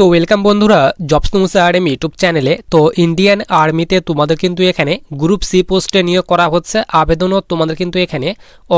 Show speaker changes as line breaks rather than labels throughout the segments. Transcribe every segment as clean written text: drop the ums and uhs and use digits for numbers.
তো ওয়েলকাম বন্ধুরা jobs news RM YouTube চ্যানেলে। তো ইন্ডিয়ান আর্মিতে তোমাদের কিন্তু এখানে গ্রুপ সি পোস্টে নিয়োগ করা হচ্ছে। আবেদনও তোমাদের কিন্তু এখানে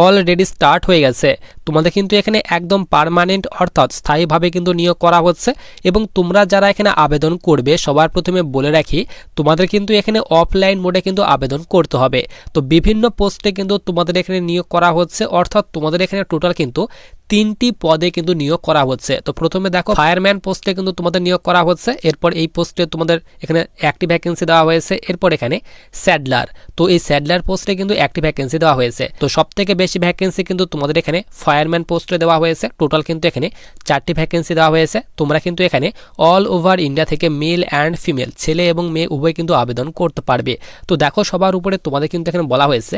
অলরেডি স্টার্ট হয়ে গেছে। তোমাদের কিন্তু এখানে একদম পার্মানেন্ট অর্থাৎ স্থায়ীভাবে কিন্তু নিয়োগ করা হচ্ছে। এবং তোমরা যারা এখানে আবেদন করবে সবার প্রথমে বলে রাখি, তোমাদের কিন্তু এখানে অফলাইন মোডে কিন্তু আবেদন করতে হবে। তো বিভিন্ন পোস্টে কিন্তু তোমাদের এখানে নিয়োগ করা হচ্ছে, অর্থাৎ তোমাদের এখানে টোটাল কিন্তু 3টি পদে কিন্তু নিয়োগ করা হচ্ছে। তো প্রথমে দেখো ফায়ারম্যান পোস্টে কিন্তু তোমাদের নিয়োগ করা হচ্ছে। এরপর এই পোস্টে তোমাদের এখানে একটি ভ্যাকেন্সি দেওয়া হয়েছে। এরপর এখানে স্যাডলার, তো এই স্যাডলার পোস্টে কিন্তু একটি ভ্যাকেন্সি দেওয়া হয়েছে। তো সব থেকে বেশি ভ্যাকেন্সি কিন্তু তোমাদের এখানে ফায়ারম্যান পোস্টে দেওয়া হয়েছে। টোটাল কিন্তু এখানে 4টি ভ্যাকেন্সি দেওয়া হয়েছে। তোমরা কিন্তু এখানে অল ওভার ইন্ডিয়া থেকে মেল অ্যান্ড ফিমেল, ছেলে এবং মেয়ে উভয় কিন্তু আবেদন করতে পারবে। তো দেখো সবার উপরে তোমাদের কিন্তু এখানে বলা হয়েছে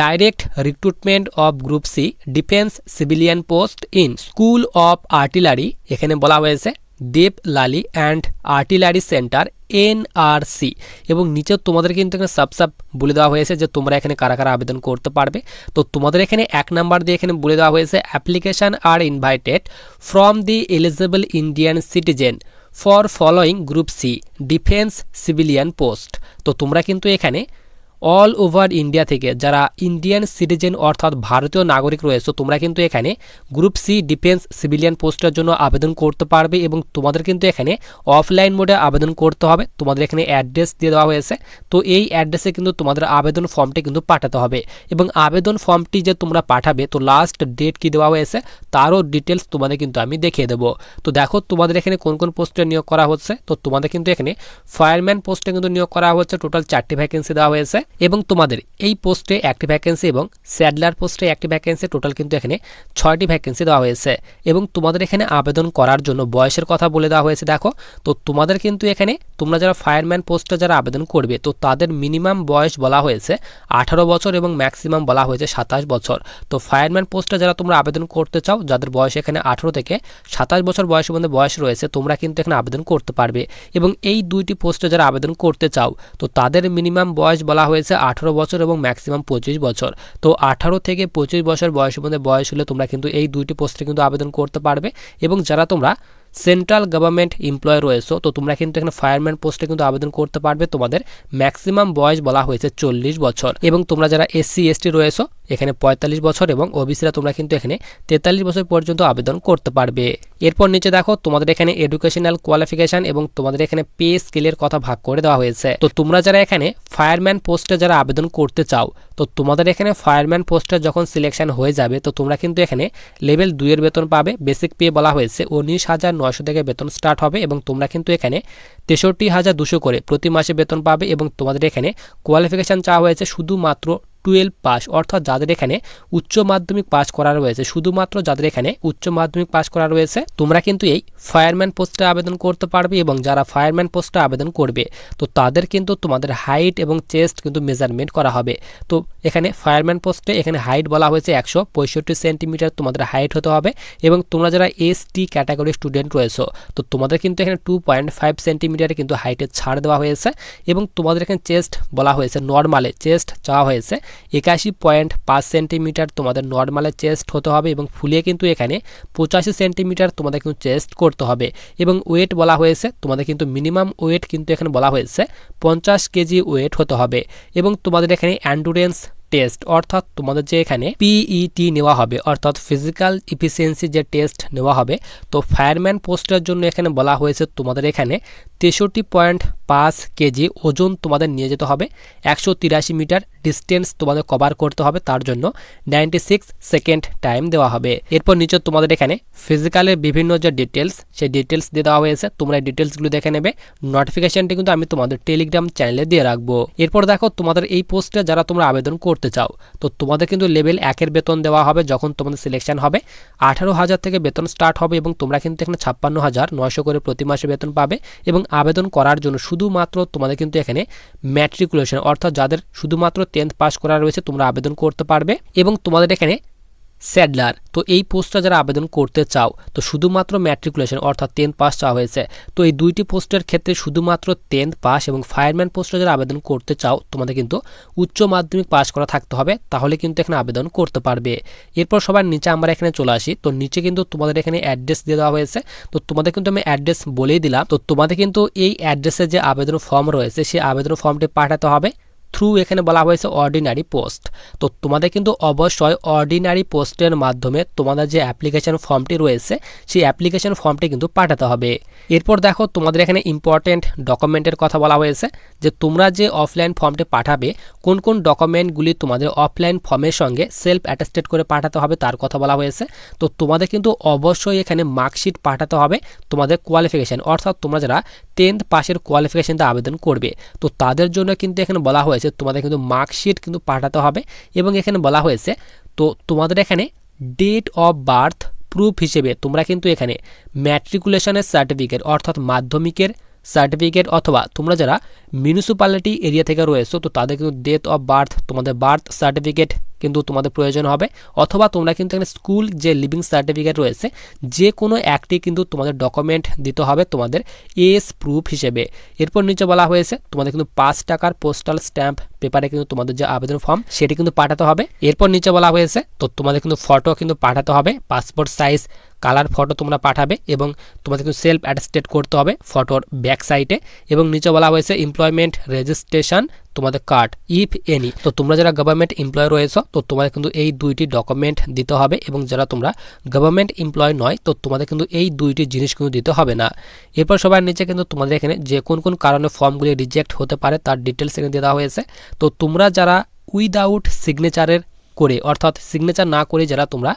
direct recruitment of group C defence civilian post in school of artillery, এখানে বলা হয়েছে Deolali and artillery centre NRC. এবং নিচে তোমাদের কিন্তু এখানে সাব বলে দেওয়া হয়েছে যে তোমরা এখানে কারা কারা আবেদন করতে পারবে। তো তোমাদের এখানে 1 নাম্বার দিয়ে এখানে বলে দেওয়া হয়েছে application are invited from the eligible Indian citizen for following group C defence civilian post. তো তোমরা কিন্তু এখানে অল ওভার ইন্ডিয়া থেকে যারা ইন্ডিয়ান সিটিজেন অর্থাৎ ভারতীয় নাগরিক রয়েছে, তোমরা কিন্তু এখানে গ্রুপ সি ডিফেন্স সিভিলিয়ান পোস্টের জন্য আবেদন করতে পারবে। এবং তোমাদের কিন্তু এখানে অফলাইন মোডে আবেদন করতে হবে। তোমাদের এখানে অ্যাড্রেস দিয়ে দেওয়া হয়েছে। তো এই অ্যাড্রেসে কিন্তু তোমাদের আবেদন ফর্মটি কিন্তু পাঠাতে হবে। এবং আবেদন ফর্মটি যে তোমরা পাঠাবে, তো লাস্ট ডেট কি দেওয়া হয়েছে তারও ডিটেলস তোমাদের কিন্তু আমি দেখিয়ে দেবো। তো দেখো তোমাদের এখানে কোন কোন পোস্টে নিয়োগ করা হচ্ছে। তো তোমাদের কিন্তু এখানে ফায়ারম্যান পোস্টে কিন্তু নিয়োগ করা হচ্ছে। টোটাল 4টি ভ্যাকেন্সি দেওয়া হয়েছে। এবং তোমাদের এই পোস্টে একটি ভ্যাকেন্সি এবং স্যাডলার পোস্টে একটি ভ্যাকেন্সি, টোটাল কিন্তু এখানে 6টি ভ্যাকেন্সি দেওয়া হয়েছে। এবং তোমাদের এখানে আবেদন করার জন্য বয়সের কথা বলে দেওয়া হয়েছে। দেখো তো তোমাদের কিন্তু এখানে তোমরা যারা ফায়ারম্যান পোস্টে যারা আবেদন করবে, তো তাদের মিনিমাম বয়স বলা হয়েছে 18 বছর এবং ম্যাক্সিমাম বলা হয়েছে 27 বছর। তো ফায়ারম্যান পোস্টে যারা তোমরা আবেদন করতে চাও, যাদের বয়স এখানে 18 থেকে 27 বছর বয়সের মধ্যে বয়স রয়েছে, তোমরা কিন্তু এখানে আবেদন করতে পারবে। এবং এই 2টি পোস্টে যারা আবেদন করতে চাও, তো তাদের মিনিমাম বয়স বলা হয়েছে 18 বছর এবং ম্যাক্সিমাম 25 বছর। তো 18 থেকে 25 বছর বয়সের মধ্যে বয়স হলে তোমরা কিন্তু এই 2টি পোস্টে কিন্তু আবেদন করতে পারবে। এবং যারা তোমরা সেন্ট্রাল গভর্নমেন্ট এমপ্লয় রয়েছে, তো তোমরা কিন্তু এখানে ফায়ারম্যান পোস্টে কিন্তু আবেদন করতে পারবে। তোমাদের ম্যাক্সিমাম বয়স বলা হয়েছে 40 বছর। এবং তোমরা যারা এসসি এসটি রয়েছে এখানে 45 বছর এবং ওবিসিরা তোমরা কিন্তু এখানে 43 বছর পর্যন্ত আবেদন করতে পারবে। এরপর নিচে দেখো তোমাদের এখানে এডুকেশনাল কোয়ালিফিকেশন এবং তোমাদের এখানে পে স্কেলের কথা ভাগ করে দেওয়া হয়েছে। তো তোমরা যারা এখানে ফায়ারম্যান পোস্টে যারা আবেদন করতে চাও, তো তোমাদের এখানে ফায়ারম্যান পোস্টে যখন সিলেকশন হয়ে যাবে, তো তোমরা কিন্তু এখানে লেভেল 2 এর বেতন পাবে। বেসিক পে বলা হয়েছে 19,900 থেকে বেতন স্টার্ট হবে। এবং তোমরা কিন্তু এখানে 63,200 করে প্রতি মাসে বেতন পাবে। এবং তোমাদের এখানে কোয়ালিফিকেশন চাওয়া হয়েছে শুধুমাত্র 12 পাস, অর্থাৎ যাদের এখানে উচ্চ মাধ্যমিক পাস করা রয়েছে, শুধুমাত্র যাদের এখানে উচ্চ মাধ্যমিক পাস করা রয়েছে তোমরা কিন্তু এই ফায়ারম্যান পোস্টে আবেদন করতে পারবে। এবং যারা ফায়ারম্যান পোস্টে আবেদন করবে, তো তাদের কিন্তু তোমাদের হাইট এবং চেস্ট কিন্তু মেজারমেন্ট করা হবে। তো এখানে ফায়ারম্যান পোস্টে এখানে হাইট বলা হয়েছে 165 সেন্টিমিটার তোমাদের হাইট হতে হবে। এবং তোমরা যারা এসটি ক্যাটাগরি স্টুডেন্ট রয়েছে, তো তোমাদের কিন্তু এখানে 2.5 সেন্টিমিটারে কিন্তু হাইটের ছাড় দেওয়া হয়েছে। এবং তোমাদের এখানে চেস্ট বলা হয়েছে নর্মালে চেস্ট চাওয়া হয়েছে 81.5 সেন্টিমিটার তোমাদের নর্মালে চেস্ট হতে হবে। এবং ফুলিয়ে কিন্তু এখানে 85 সেন্টিমিটার তোমাদের কিন্তু চেস্ট করতে হবে। এবং ওয়েট বলা হয়েছে তোমাদের কিন্তু মিনিমাম ওয়েট কিন্তু এখানে বলা হয়েছে 50 কেজি ওয়েট হতে হবে। এবং তোমাদের এখানে এন্ডুরেন্স টেস্ট অর্থাৎ তোমাদের যে এখানে পিইটি নেওয়া হবে, অর্থাৎ ফিজিক্যাল ইফিসিয়েন্সি যে টেস্ট নেওয়া হবে। তো ফায়ারম্যান পোস্টের জন্য এখানে বলা হয়েছে তোমাদের এখানে 63.5 কেজি ওজন তোমাদের নিয়ে যেতে হবে। 183 মিটার ডিস্টেন্স তোমাদের কভার করতে হবে, তার জন্য 96 সেকেন্ড টাইম দেওয়া হবে। এরপর নিচে তোমাদের এখানে ফিজিক্যালের বিভিন্ন যে ডিটেলস, সেই ডিটেলস দিয়ে দেওয়া হয়েছে। তোমরা এই ডিটেলসগুলো দেখে নেবে। নোটিফিকেশনটি কিন্তু আমি তোমাদের টেলিগ্রাম চ্যানেলে দিয়ে রাখবো। এরপর দেখো তোমাদের এই পোস্টে যারা তোমরা আবেদন করতে চাও, তো তোমাদের কিন্তু লেভেল 1 এর বেতন দেওয়া হবে যখন তোমাদের সিলেকশন হবে। 18,000 থেকে বেতন স্টার্ট হবে। এবং তোমরা কিন্তু এখানে 56,900 করে প্রতি মাসে বেতন পাবে। এবং আবেদন করার জন্য শুধুমাত্র তোমাদের কিন্তু এখানে ম্যাট্রিকুলেশন অর্থাৎ যাদের শুধুমাত্র 10th পাস করা রয়েছে তোমরা আবেদন করতে পারবে। এবং তোমাদের এখানে স্যাডলার। তো এই পোস্টটা যারা আবেদন করতে চাও, তো শুধুমাত্র ম্যাট্রিকুলেশন অর্থাৎ 10th পাস চাওয়া হয়েছে। তো এই দুইটি পোস্টের ক্ষেত্রে শুধুমাত্র 10th পাস, এবং ফায়ারম্যান পোস্টে যারা আবেদন করতে চাও তোমাদের কিন্তু উচ্চ মাধ্যমিক পাস করা থাকতে হবে, তাহলে কিন্তু এখানে আবেদন করতে পারবে। এরপর সবার নিচে আমরা এখানে চলে আসি। তো নিচে কিন্তু তোমাদের এখানে অ্যাড্রেস দিয়ে দেওয়া হয়েছে। তো তোমাদের কিন্তু আমি অ্যাড্রেস বলেই দিলাম। তো তোমাদের কিন্তু এই অ্যাড্রেসে যে আবেদন ফর্ম রয়েছে সেই আবেদন ফর্মটি পাঠাতে হবে থ্রু, এখানে বলা হয়েছে অর্ডিনারি পোস্ট। তো তোমাদের কিন্তু অবশ্যই অর্ডিনারি পোস্টের মাধ্যমে তোমাদের যে অ্যাপ্লিকেশন ফর্মটি রয়েছে সেই অ্যাপ্লিকেশন ফর্মটি কিন্তু পাঠাতে হবে। এরপর দেখো তোমাদের এখানে ইম্পর্টেন্ট ডকুমেন্টের কথা বলা হয়েছে, যে তোমরা যে অফলাইন ফর্মটি পাঠাবে কোন কোন ডকুমেন্টগুলি তোমাদের অফলাইন ফর্মের সঙ্গে সেলফ অ্যাটাস্টেড করে পাঠাতে হবে তার কথা বলা হয়েছে। তো তোমাদের কিন্তু অবশ্যই এখানে মার্কশিট পাঠাতে হবে তোমাদের কোয়ালিফিকেশান, অর্থাৎ তোমরা যারা 10th পাসের কোয়ালিফিকেশানটা আবেদন করবে তো তাদের জন্য কিন্তু এখানে বলা হয়েছে তোমাদের কিন্তু মার্কশিট কিন্তু পাঠাতে হবে। এবং এখানে বলা হয়েছে তো তোমাদের এখানে ডেট অফ বার্থ প্রুফ হিসেবে তোমরা কিন্তু এখানে ম্যাট্রিকুলেশনের সার্টিফিকেট অর্থাৎ মাধ্যমিকের সার্টিফিকেট, অথবা তোমরা যারা মিউনিসিপ্যালিটি এরিয়া থেকে রয়েছো তো তাদের কিন্তু ডেট অফ বার্থ তোমাদের বার্থ সার্টিফিকেট কিন্তু তোমাদের প্রয়োজন হবে, অথবা তোমরা কিন্তু এখানে স্কুল যে লিভিং সার্টিফিকেট রয়েছে যে কোনো একটি কিন্তু তোমাদের ডকুমেন্ট দিতে হবে তোমাদের এজ প্রুফ হিসেবে। এরপর নিচে বলা হয়েছে তোমাদের কিন্তু 5 টাকার পোস্টাল স্ট্যাম্প পেপারে কিন্তু তোমাদের যে আবেদন ফর্ম সেটি কিন্তু পাঠাতে হবে। এরপর নিচে বলা হয়েছে তো তোমাদের কিন্তু ফটো কিন্তু পাঠাতে হবে, পাসপোর্ট সাইজ কালার ফটো তোমরা পাঠাবে, এবং তোমাদের কিন্তু সেলফ অ্যাটাস্টেড করতে হবে ফটোর ব্যাক সাইডে। এবং নিচে বলা হয়েছে এমপ্লয়মেন্ট রেজিস্ট্রেশন তোমাদের কার্ড ইফ এনি। তো তোমরা যারা গভর্নমেন্ট এমপ্লয় রয়েছো তো তোমাদের কিন্তু এই দুইটি ডকুমেন্ট দিতে হবে, এবং যারা তোমরা গভর্নমেন্ট এমপ্লয় নয় তো তোমাদের কিন্তু এই দুইটি জিনিস কিন্তু দিতে হবে না। এরপর সবার নিচে কিন্তু তোমাদের এখানে যে কোন কোন কারণে ফর্মগুলি রিজেক্ট হতে পারে তার ডিটেলস এখানে দেওয়া হয়েছে। তো তোমরা যারা উইদাউট সিগনেচারের করে অর্থাৎ সিগনেচার না করে যারা তোমরা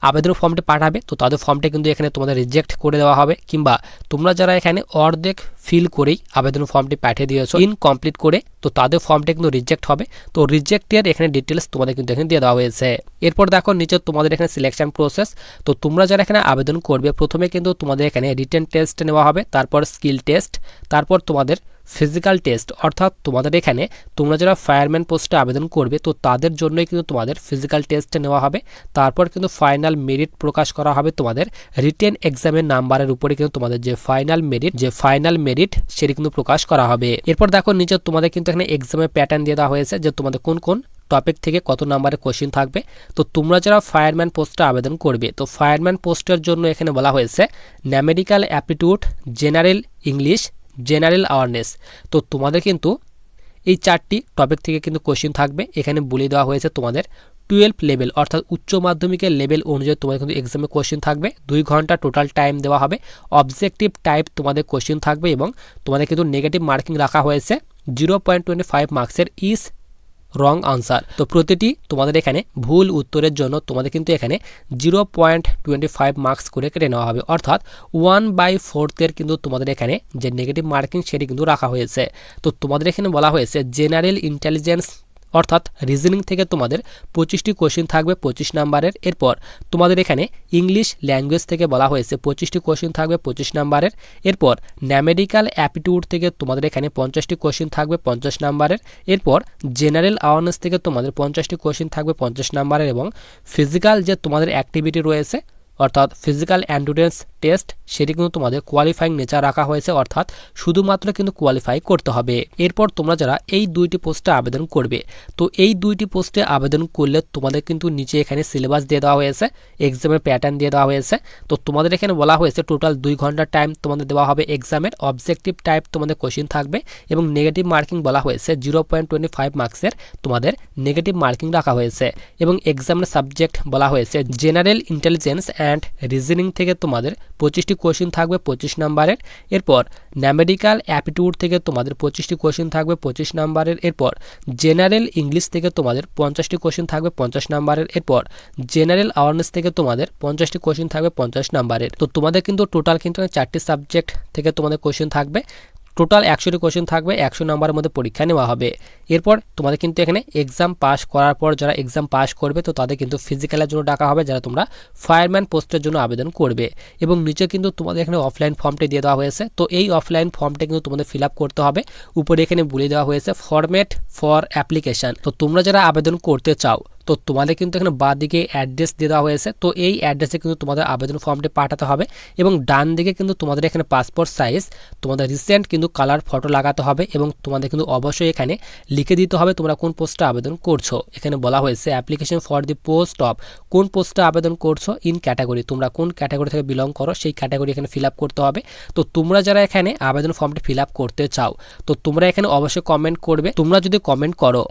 আবেদন ফর্মটি পাঠাবে তো তাদের ফর্মটা কিন্তু এখানে তোমাদের রিজেক্ট করে দেওয়া হবে, কিংবা তোমরা যারা এখানে অর্ধেক ফিল করেই আবেদন ফর্মটি পাঠিয়ে দিয়েছো ইনকমপ্লিট করে তো তাদের ফর্মটা কিন্তু রিজেক্ট হবে। তো রিজেক্টের এখানে ডিটেলস তোমাদের কিন্তু এখানে দিয়ে দেওয়া হয়েছে। এরপর দেখো নিচে তোমাদের এখানে সিলেকশন প্রসেস। তো তোমরা যারা এখানে আবেদন করবে প্রথমে কিন্তু তোমাদের এখানে রিটেন টেস্ট নেওয়া হবে, তারপর স্কিল টেস্ট, তারপর তোমাদের ফিজিক্যাল টেস্ট, অর্থাৎ তোমাদের এখানে তোমরা যারা ফায়ারম্যান পোস্টে আবেদন করবে তো তাদের জন্যই কিন্তু তোমাদের ফিজিক্যাল টেস্ট নেওয়া হবে। তারপর কিন্তু ফাইনাল মেরিট প্রকাশ করা হবে তোমাদের রিটেন এক্সামের নাম্বারের উপরে কিন্তু তোমাদের যে ফাইনাল মেরিট সেটি কিন্তু প্রকাশ করা হবে। এরপর দেখো নিচে তোমাদের কিন্তু এখানে এক্সামের প্যাটার্ন দিয়ে দেওয়া হয়েছে, যে তোমাদের কোন কোন টপিক থেকে কত নাম্বারের কোশ্চেন থাকবে। তো তোমরা যারা ফায়ারম্যান পোস্টে আবেদন করবে তো ফায়ারম্যান পোস্টের জন্য এখানে বলা হয়েছে numerical aptitude, general English, general awareness. তো তোমাদের কিন্তু এই 4টি টপিক থেকে কিন্তু কোশ্চেন থাকবে। এখানে বলে দেওয়া হয়েছে তোমাদের 12 লেভেল অর্থাৎ উচ্চ মাধ্যমিকের লেভেল অনুযায়ী তোমাদের কিন্তু এক্সামে কোশ্চেন থাকবে। 2 ঘন্টা টোটাল টাইম দেওয়া হবে। অবজেক্টিভ টাইপ তোমাদের কোশ্চেন থাকবে, এবং তোমাদের কিন্তু নেগেটিভ মার্কিং রাখা হয়েছে 0.25 মার্কসের ইজ রং আনসার। তো প্রতিটি তোমাদের এখানে ভুল উত্তরের জন্য তোমাদের কিন্তু এখানে 0.25 মার্কস করে কেটে নেওয়া হবে, অর্থাৎ 1/4 কিন্তু তোমাদের এখানে যে নেগেটিভ মার্কিং সেটি কিন্তু রাখা হয়েছে। তো তোমাদের এখানে বলা হয়েছে জেনারেল ইন্টেলিজেন্স অর্থাৎ রিজনিং থেকে তোমাদের 25টি কোশ্চেন থাকবে 25 নাম্বারের। এরপর তোমাদের এখানে ইংলিশ ল্যাঙ্গুয়েজ থেকে বলা হয়েছে 25টি কোশ্চেন থাকবে 25 নাম্বারের। এরপর ন্যামেরিক্যাল অ্যাপটিটিউড থেকে তোমাদের এখানে 50টি কোশ্চেন থাকবে 50 নাম্বারের। এরপর জেনারেল অ্যাওয়ারনেস থেকে তোমাদের 50টি কোশ্চেন থাকবে 50 নাম্বারের, এবং ফিজিক্যাল যে তোমাদের অ্যাক্টিভিটি রয়েছে অর্থাৎ ফিজিক্যাল এন্ডুরেন্স টেস্ট সেটি কিন্তু তোমাদের কোয়ালিফাইং নেচার রাখা হয়েছে, অর্থাৎ শুধুমাত্র কিন্তু কোয়ালিফাই করতে হবে। এরপর তোমরা যারা এই 2টি পোস্টে আবেদন করবে তো এই 2টি পোস্টে আবেদন করলে তোমাদের কিন্তু নিচে এখানে সিলেবাস দিয়ে দেওয়া হয়েছে, এক্সামের প্যাটার্ন দিয়ে দেওয়া হয়েছে। তো তোমাদের এখানে বলা হয়েছে টোটাল 2 ঘন্টা টাইম তোমাদের দেওয়া হবে এক্সামের। অবজেক্টিভ টাইপ তোমাদের কোশ্চেন থাকবে, এবং নেগেটিভ মার্কিং বলা হয়েছে 0.25 মার্কসের তোমাদের নেগেটিভ মার্কিং রাখা হয়েছে। এবং এক্সামের সাবজেক্ট বলা হয়েছে জেনারেল ইন্টেলিজেন্স অ্যান্ড রিজনিং থেকে তোমাদের 25টি কোশ্চেন থাকবে 25 নাম্বারের। এরপর ন্যামেরিক্যাল অ্যাপটিটিউড থেকে তোমাদের 25টি কোশ্চেন থাকবে 25 নাম্বারের। এরপর জেনারেল ইংলিশ থেকে তোমাদের 50টি কোশ্চেন থাকবে 50 নাম্বারের। এরপর জেনারেল অ্যাওয়ারনেস থেকে তোমাদের 50টি কোশ্চেন থাকবে 50 নাম্বারের। তো তোমাদের কিন্তু টোটাল কিন্তু 4টি সাবজেক্ট থেকে তোমাদের কোশ্চেন থাকবে। টোটাল 100টি কোশ্চেন থাকবে, 100 নম্বরের মধ্যে পরীক্ষা নেওয়া হবে। এরপর তোমাদের কিন্তু এখানে এক্সাম পাস করার পর যারা এক্সাম পাস করবে তো তাদের কিন্তু ফিজিক্যালের জন্য ডাকা হবে যারা তোমরা ফায়ারম্যান পোস্টের জন্য আবেদন করবে। এবং নিচে কিন্তু তোমাদের এখানে অফলাইন ফর্মটি দিয়ে দেওয়া হয়েছে। তো এই অফলাইন ফর্মটা কিন্তু তোমাদের ফিল আপ করতে হবে। উপরে এখানে বলে দেওয়া হয়েছে ফরম্যাট ফর অ্যাপ্লিকেশন। তো তোমরা যারা আবেদন করতে চাও তো তোমাদের কিন্তু এখানে বাঁ দিকে অ্যাড্রেস দিয়ে দেওয়া হয়েছে, তো এই অ্যাড্রেসে কিন্তু তোমাদের আবেদন ফর্মটি পাঠাতে হবে এবং ডান দিকে কিন্তু তোমাদের এখানে পাসপোর্ট সাইজ তোমাদের রিসেন্ট কিন্তু কালার ফটো লাগাতে হবে এবং তোমাদের কিন্তু অবশ্যই এখানে লিখে দিতে হবে তোমরা কোন পোস্টে আবেদন করছো। এখানে বলা হয়েছে application for the post of, কোন পোস্টে আবেদন করছো ইন ক্যাটাগরি, তোমরা কোন ক্যাটাগরি থেকে বিলং করো সেই ক্যাটাগরি এখানে ফিল আপ করতে হবে। তো তোমরা যারা এখানে আবেদন ফর্মটি ফিল আপ করতে চাও তো তোমরা এখানে অবশ্যই কমেন্ট করবে। তোমরা যদি কমেন্ট করো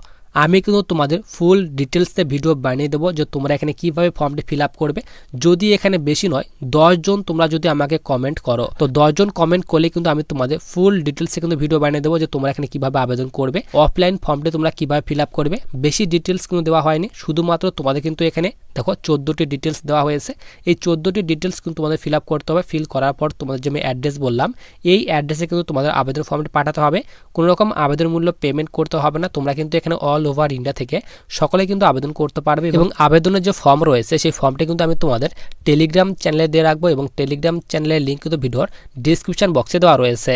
আমি কিন্তু তোমাদের ফুল ডিটেলসে ভিডিও বানিয়ে দেবো যে তোমরা এখানে কিভাবে ফর্মটি ফিল আপ করবে। যদি এখানে বেশি নয় 10 জন তোমরা যদি আমাকে কমেন্ট করো তো 10 জন কমেন্ট করলে কিন্তু আমি তোমাদের ফুল ডিটেলসে কিন্তু ভিডিও বানিয়ে দেবো যে তোমরা এখানে কিভাবে আবেদন করবে, অফলাইন ফর্মটি তোমরা কিভাবে ফিল আপ করবে। বেশি ডিটেলস কিন্তু দেওয়া হয়নি, শুধুমাত্র তোমাদের কিন্তু এখানে দেখো 14টি ডিটেলস দেওয়া হয়েছে। এই 14টি ডিটেলস কিন্তু তোমাদের ফিল আপ করতে হবে। ফিল করার পর তোমাদের যে আমি অ্যাড্রেস বললাম এই অ্যাড্রেসে কিন্তু তোমাদের আবেদন ফর্মটি পাঠাতে হবে। কোনো রকম আবেদন মূল্য পেমেন্ট করতে হবে না। তোমরা কিন্তু এখানে অল ওভার ইন্ডিয়া থেকে সকলে কিন্তু আবেদন করতে পারবে এবং আবেদনের যে ফর্ম রয়েছে সেই ফর্মটি কিন্তু আমি তোমাদের টেলিগ্রাম চ্যানেলে দিয়ে রাখবো এবং টেলিগ্রাম চ্যানেলের লিঙ্ক কিন্তু ভিডিওর ডিসক্রিপশন বক্সে দেওয়া রয়েছে।